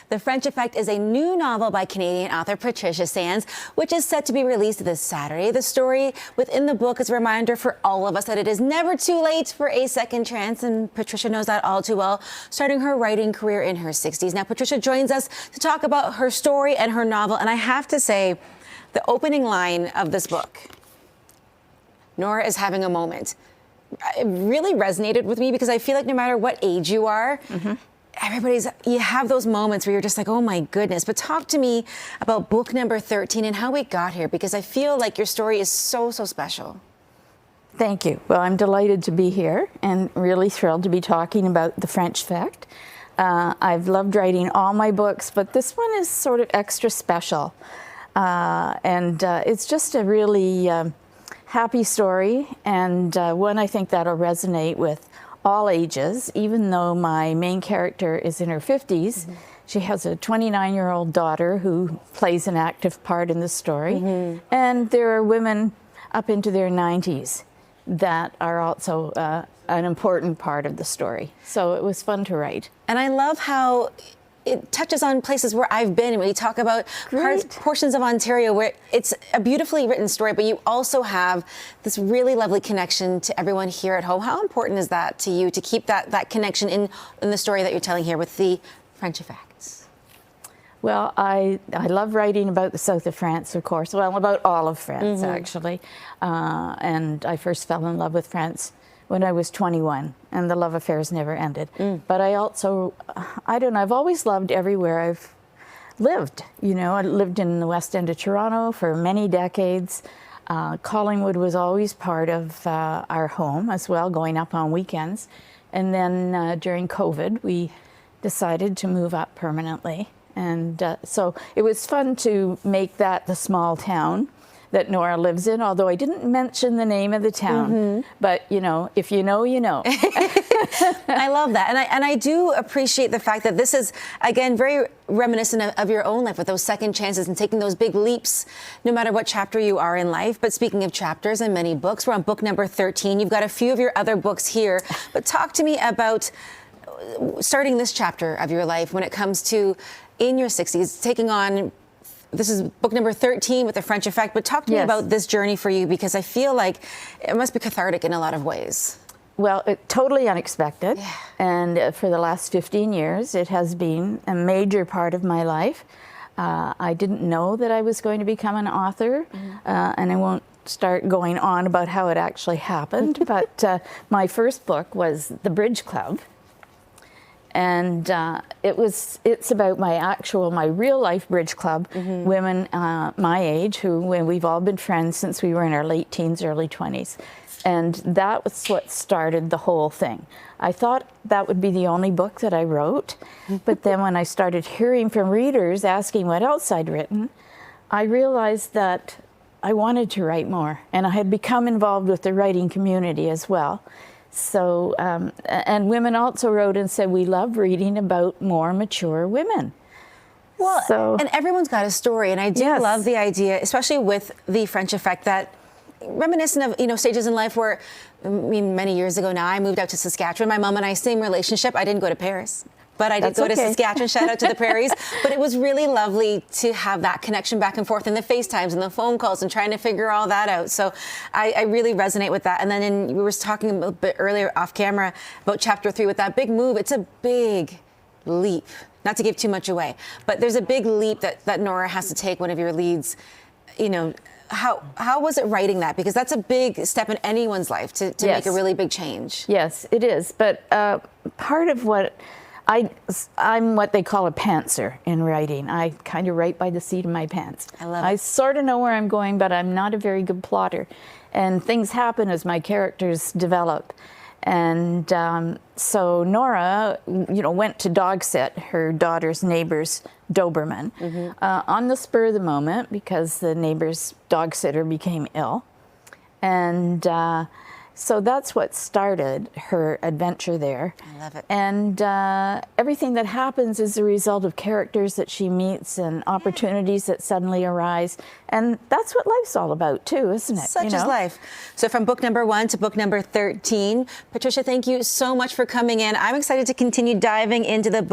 The French Effect is a new novel by Canadian author Patricia Sands, which is set to be released this Saturday. The story within the book is a reminder for all of us that it is never too late for a second chance, and Patricia knows that all too well, starting her writing career in her 60s. Now, Patricia joins us to talk about her story and her novel, and I have to say, the opening line of this book, Nora is having a moment, it really resonated with me because I feel like no matter what age you are, you have those moments where you're just like, oh my goodness. But talk to me about book number 13 and how we got here, because I feel like your story is so, so special. Thank you. Well, I'm delighted to be here and really thrilled to be talking about The French Effect. I've loved writing all my books, but this one is sort of extra special. It's just a really happy story, and one I think that'll resonate with all ages, even though my main character is in her 50s. She has a 29-year-old daughter who plays an active part in the story. And there are women up into their 90s that are also an important part of the story. So it was fun to write. And I love how it touches on places where I've been, and when you talk about portions of Ontario where it's a beautifully written story, but you also have this really lovely connection to everyone here at home. How important is that to you to keep that connection in the story that you're telling here with the French Effects? Well, I love writing about the south of France, of course. Well, about all of France, actually. And I first fell in love with France when I was 21, and the love affairs never ended. But I also, I don't know, I've always loved everywhere I've lived. You know, I lived in the West End of Toronto for many decades. Collingwood was always part of our home as well, going up on weekends. And then during COVID, we decided to move up permanently. And so it was fun to make that the small town that Nora lives in, although I didn't mention the name of the town. But, you know, if you know, you know. I love that. And I do appreciate the fact that this is, again, very reminiscent of your own life with those second chances and taking those big leaps, no matter what chapter you are in life. But speaking of chapters and many books, we're on book number 13. You've got a few of your other books here. But talk to me about starting this chapter of your life when it comes to, in your 60s, taking on, this is book number 13 with The French Effect, but talk to me about this journey for you, because I feel like it must be cathartic in a lot of ways. Well, totally unexpected. And for the last 15 years, it has been a major part of my life. I didn't know that I was going to become an author, and I won't start going on about how it actually happened, but my first book was The Bridge Club. And it's about my real life bridge club, women my age, we've all been friends since we were in our late teens, early 20s. And that was what started the whole thing. I thought that would be the only book that I wrote, but then when I started hearing from readers asking what else I'd written, I realized that I wanted to write more, and I had become involved with the writing community as well. So, and women also wrote and said, we love reading about more mature women. Well, and everyone's got a story, and I do love the idea, especially with The French Effect, that reminiscent of, you know, stages in life where, I mean, many years ago now, I moved out to Saskatchewan. My mom and I, same relationship. I didn't go to Paris, but I did go to Saskatchewan. Shout out to the prairies. But it was really lovely to have that connection back and forth, and the FaceTimes and the phone calls and trying to figure all that out. So I really resonate with that. And then we were talking a bit earlier off camera about chapter 3 with that big move. It's a big leap, not to give too much away, but there's a big leap that Nora has to take, one of your leads. You know, how was it writing that? Because that's a big step in anyone's life to make a really big change. Yes, it is. But part of what I'm what they call a pantser in writing. I kind of write by the seat of my pants. I love it. I sort of know where I'm going, but I'm not a very good plotter. And things happen as my characters develop. And so Nora, you know, went to dog sit her daughter's neighbor's Doberman on the spur of the moment because the neighbor's dog sitter became ill. And so that's what started her adventure there. I love it. And everything that happens is a result of characters that she meets and opportunities that suddenly arise. And that's what life's all about too, isn't it? Such is life. So from book number 1 to book number 13, Patricia, thank you so much for coming in. I'm excited to continue diving into the book.